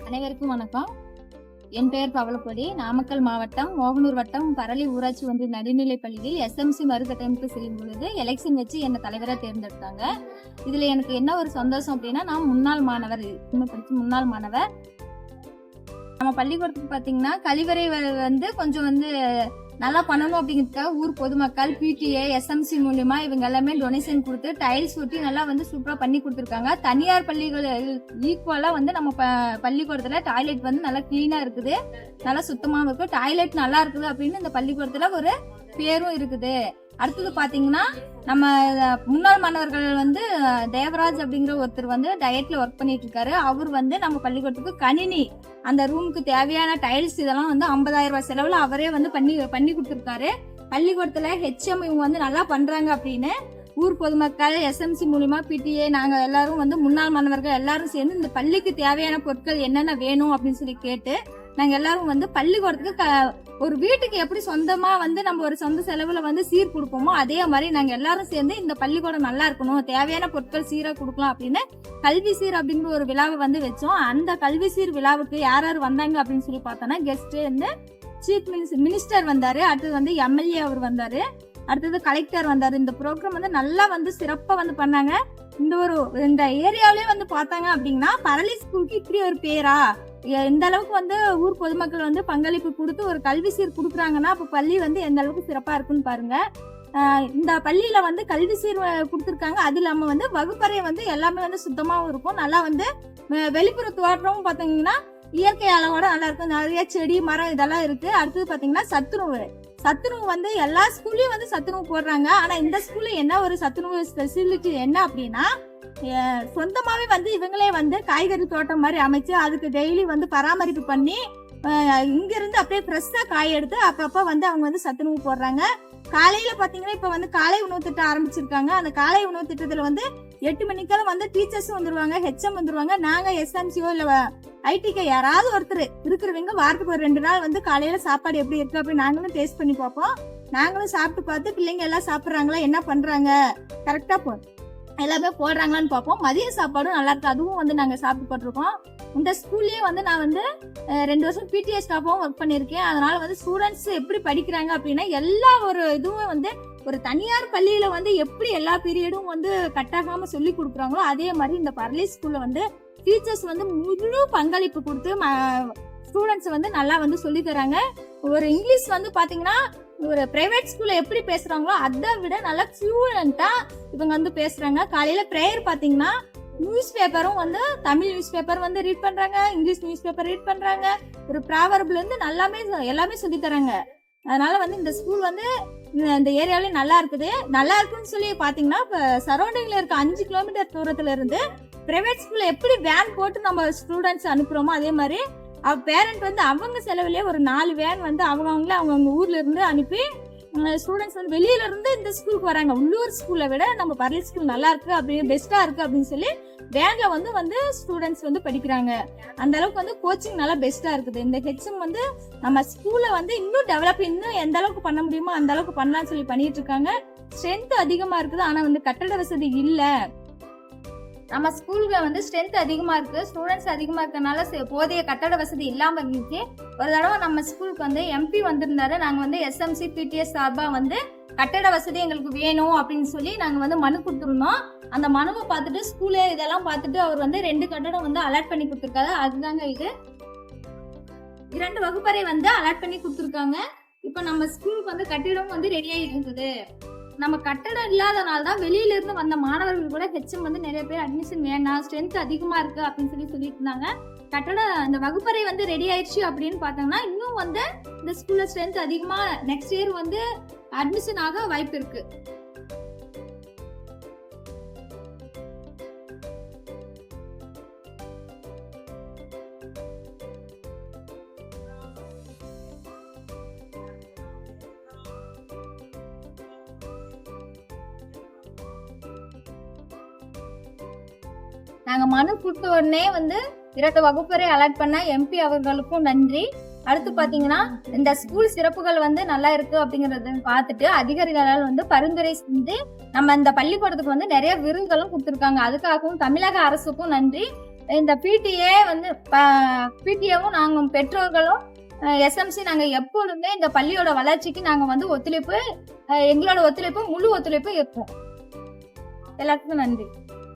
அனைவருக்கும் வணக்கம். என் பெயர் பவளப்பொடி. நாமக்கல் மாவட்டம் மோகனூர் வட்டம் பரளி ஊராட்சி ஒன்றிய நடுநிலைப் பள்ளியில் எஸ்எம்சி மறுகட்டமைப்பு செய்யும் பொழுது எலெக்ஷன் வச்சு என்னை தலைவராக தேர்ந்தெடுத்தாங்க. இதுல எனக்கு என்ன ஒரு சந்தோஷம் அப்படின்னா, நான் முன்னாள் மாணவர், முன்னாள் மாணவர். நம்ம பள்ளிக்கூடத்துக்கு பார்த்தீங்கன்னா கழிவறை வந்து கொஞ்சம் நல்லா பண்ணணும் அப்படிங்கிறதுக்காக ஊர் பொதுமக்கள், பிடிஏ, எஸ்எம்சி மூலியமா இவங்க எல்லாமே டொனேஷன் கொடுத்து டைல்ஸ் ஒட்டி நல்லா சூப்பரா பண்ணி கொடுத்துருக்காங்க. தனியார் பள்ளிகள் ஈக்குவலா நம்ம பள்ளிக்கூடத்துல டாய்லெட் நல்லா கிளீனா இருக்குது, நல்லா சுத்தமாவும் இருக்கு, டாய்லெட் நல்லா இருக்குது அப்படின்னு இந்த பள்ளிக்கூடத்துல ஒரு பேரும் இருக்குது. அடுத்தது பாத்தீங்கன்னா நம்ம முன்னாள் மாணவர்கள் தேவராஜ் அப்படிங்கிற ஒருத்தர் டயட்ல ஒர்க் பண்ணிட்டு இருக்காரு. அவர் நம்ம பள்ளிக்கூடத்துக்கு கணினி, அந்த ரூமுக்கு தேவையான டைல்ஸ் இதெல்லாம் 50,000 ரூபாய் செலவுல அவரே பண்ணி கொடுத்துருக்காரு. பள்ளிக்கூடத்துல ஹெச்எம் இவங்க நல்லா பண்றாங்க அப்படின்னு ஊர் பொதுமக்கள், எஸ்எம்சி மூலியமா பிடிஏ, நாங்க எல்லாரும் முன்னாள் மாணவர்கள் எல்லாரும் சேர்ந்து இந்த பள்ளிக்கு தேவையான பொருட்கள் என்னென்ன வேணும் அப்படின்னு சொல்லி கேட்டு நாங்க எல்லாரும் பள்ளிக்கூடத்துக்கு ஒரு வீட்டுக்கு எப்படி சொந்தமா நம்ம ஒரு சொந்த செலவுல சீர் கொடுப்போமோ அதே மாதிரி நாங்க எல்லாரும் சேர்ந்து இந்த பள்ளிக்கூடம் நல்லா இருக்கணும், தேவையான பொருட்கள் சீரா கொடுக்கலாம் அப்படின்னு கல்வி சீர் அப்படிங்கிற ஒரு விழாவை வச்சோம். அந்த கல்வி சீர் விழாவுக்கு யார் யார் வந்தாங்க அப்படின்னு சொல்லி பார்த்தோம்னா, கெஸ்ட் சீஃப் மினிஸ்டர் வந்தாரு, அடுத்தது எம்எல்ஏ அவர் வந்தாரு, அடுத்தது கலெக்டர் வந்தாரு. இந்த ப்ரோக்ராம் நல்லா சிறப்பா பண்ணாங்க. இந்த ஏரியாவிலே பார்த்தாங்க அப்படின்னா பரளி ஸ்கூலுக்கு இப்படி ஒரு பேரா, இந்த அளவுக்கு ஊர் பொதுமக்கள் பங்களிப்பு கொடுத்து ஒரு கல்வி சீர் கொடுக்குறாங்கன்னா அப்ப பள்ளி எந்த அளவுக்கு சிறப்பா இருக்குன்னு பாருங்க. இந்த பள்ளியில கல்வி சீர் கொடுத்துருக்காங்க. அது இல்லாம வகுப்பறை எல்லாமே சுத்தமாவும் இருக்கும். நல்லா வெளிப்புற தோற்றமும் பாத்தீங்கன்னா இயற்கை அளவோட நல்லா இருக்கும். நிறைய செடி மரம் இதெல்லாம் இருக்கு. அடுத்தது பாத்தீங்கன்னா சத்துணவு எல்லா ஸ்கூல்லயும் சத்துணவு போடுறாங்க. ஆனா இந்த ஸ்கூல்ல என்ன ஒரு சத்துணவு ஸ்பெசிலிட்டி என்ன அப்படின்னா, சொந்தமாவே இவங்களே காய்கறி தோட்டம் மாதிரி அமைச்சு அதுக்கு டெய்லி பராமரிப்பு பண்ணி இங்க இருந்து அப்படியே ஃப்ரெஷ்ஷா காய் எடுத்து அப்பப்ப அவங்க சத்துணவு போடுறாங்க. காலையில பாத்தீங்கன்னா இப்ப காலை உணவு திட்டம் ஆரம்பிச்சிருக்காங்க. அந்த காலை உணவு திட்டத்துல 8 மணிக்கெல்லாம் டீச்சர்ஸும் வந்துருவாங்க, ஹெச்எம் வந்துருவாங்க. நாங்க எஸ்எம்சியோ இல்ல ஐடிக்கு யாராவது ஒருத்தர் இருக்கிறவங்க வாரத்துக்கு ஒரு 2 நாள் காலையில சாப்பாடு எப்படி இருக்கு அப்படின்னு நாங்களும் டேஸ்ட் பண்ணி பார்ப்போம். நாங்களும் சாப்பிட்டு பார்த்து பிள்ளைங்க எல்லாம் சாப்பிடுறாங்களா, என்ன பண்றாங்க, கரெக்டா எல்லாமே போடுறாங்களான்னு பார்ப்போம். மதிய சாப்பாடும் நல்லா இருக்கு, அதுவும் நாங்க சாப்பிட்டு போட்டிருக்கோம். இந்த ஸ்கூல்லயே நான் 2 வருஷம் பிடிஏ ஸ்டாஃபாவும் ஒர்க் பண்ணிருக்கேன். அதனால ஸ்டூடெண்ட்ஸ் எப்படி படிக்கிறாங்க அப்படின்னா எல்லா ஒரு இதுவும் ஒரு தனியார் பள்ளியில எப்படி எல்லா பீரியடும் கட்டாகாம சொல்லி கொடுக்குறாங்களோ அதே மாதிரி இந்த பரளி ஸ்கூல்ல டீச்சர்ஸ் முழு பங்களிப்பு கொடுத்து ஸ்டூடெண்ட்ஸ் நல்லா சொல்லி தராங்க. ஒரு இங்கிலீஷ் பாத்தீங்கன்னா ஒரு பிரைவேட் ஸ்கூல்ல எப்படி பேசுறாங்களோ அதை விட நல்லா ஃப்ளூயண்டா இவங்க பேசுறாங்க. காலையில பிரேயர் பாத்தீங்கன்னா நியூஸ் பேப்பரும் தமிழ் நியூஸ் பேப்பர் ரீட் பண்றாங்க, இங்கிலீஷ் நியூஸ் பேப்பர் ரீட் பண்றாங்க, ஒரு ப்ராவர்ப்ல எல்லாமே சொல்லி தராங்க. அதனால இந்த ஸ்கூல் இந்த ஏரியாவிலே நல்லா இருக்குன்னு சொல்லி பாத்தீங்கன்னா இப்ப சரௌண்டிங்ல இருக்க 5 கிலோமீட்டர் தூரத்துல இருந்து பிரைவேட் ஸ்கூல்ல எப்படி வேன் போட்டு நம்ம ஸ்டூடெண்ட்ஸ் அனுப்புறோமோ அதே மாதிரி பேரண்ட் அவங்க செலவுலயே ஒரு 4 வேன் அவங்க ஊர்ல இருந்து அனுப்பி ஸ்டூடெண்ட்ஸ் வெளியில இருந்து இந்த ஸ்கூலுக்கு வராங்க. உள்ளூர் ஸ்கூலை விட நம்ம பரளி ஸ்கூல் நல்லா இருக்கு அப்படின்னு பெஸ்டா இருக்கு அப்படின்னு சொல்லி வேன்ல ஸ்டூடெண்ட்ஸ் படிக்கிறாங்க. அந்த அளவுக்கு கோச்சிங் நல்லா பெஸ்டா இருக்குது. இந்த ஹெச்எம் நம்ம ஸ்கூல்ல இன்னும் டெவலப் இன்னும் எந்த அளவுக்கு பண்ண முடியுமோ அந்த அளவுக்கு பண்ணலாம்னு சொல்லி பண்ணிட்டு இருக்காங்க. ஸ்ட்ரென்த் அதிகமா இருக்குது, ஆனா கட்டட வசதி இல்ல. நம்ம ஸ்கூல்ல ஸ்ட்ரென்த் அதிகமா இருக்கு, ஸ்டூடெண்ட்ஸ் அதிகமா இருக்கனால போதிய கட்டட வசதி இல்லாம இருந்துச்சு. ஒரு தடவை நம்ம ஸ்கூலுக்கு எம்பி வந்திருந்தாரு. நாங்க எஸ்எம்சி பிடிஎஸ் சார்பா கட்டட வசதி எங்களுக்கு வேணும் அப்படின்னு சொல்லி நாங்க மனு கொடுத்துருந்தோம். அந்த மனுவை பார்த்துட்டு ஸ்கூலு இதெல்லாம் பார்த்துட்டு அவர் 2 கட்டடம் அலாட் பண்ணி கொடுத்துருக்காரு. அதுதாங்க இது 2 வகுப்பறை அலாட் பண்ணி கொடுத்துருக்காங்க. இப்ப நம்ம ஸ்கூலுக்கு கட்டிடம் ரெடி ஆகிட்டு இருக்குது. நம்ம கட்டடம் இல்லாதனால தான் வெளியில இருந்து வந்த மாணவர்கள் கூட ஹெச்எம் நிறைய பேர் அட்மிஷன் வேணாம், ஸ்ட்ரென்த் அதிகமா இருக்கு அப்படின்னு சொல்லிட்டு இருந்தாங்க. கட்டடம் இந்த வகுப்பறை ரெடி ஆயிடுச்சு அப்படின்னு பார்த்தோம்னா இன்னும் இந்த ஸ்கூல்ல ஸ்ட்ரென்த் அதிகமா நெக்ஸ்ட் இயர் அட்மிஷன் ஆக வாய்ப்பு இருக்கு. நாங்க மனு கொடுத்த உடனே 2 வகுப்பறை அலாட் பண்ண எம்பி அவர்களுக்கும் நன்றி. அடுத்து பாத்தீங்கன்னா இந்த ஸ்கூல் சிறப்புகள் நல்லா இருக்கு அப்படிங்கறத பார்த்துட்டு அதிகாரிகளால் பரிந்துரை செஞ்சு நம்ம இந்த பள்ளிக்கூடத்துக்கு நிறைய விருதுகளும் கொடுத்திருக்காங்க. அதுக்காகவும் தமிழக அரசுக்கும் நன்றி. இந்த பிடிஏ வந்து பிடிஏவும் நாங்கள் பெற்றோர்களும் எஸ்எம்சி நாங்கள் எப்பொழுதுமே இந்த பள்ளியோட வளர்ச்சிக்கு நாங்கள் வந்து ஒத்துழைப்பு, எங்களோட ஒத்துழைப்பு முழு ஒத்துழைப்பு இருப்போம். எல்லாத்துக்கும் நன்றி.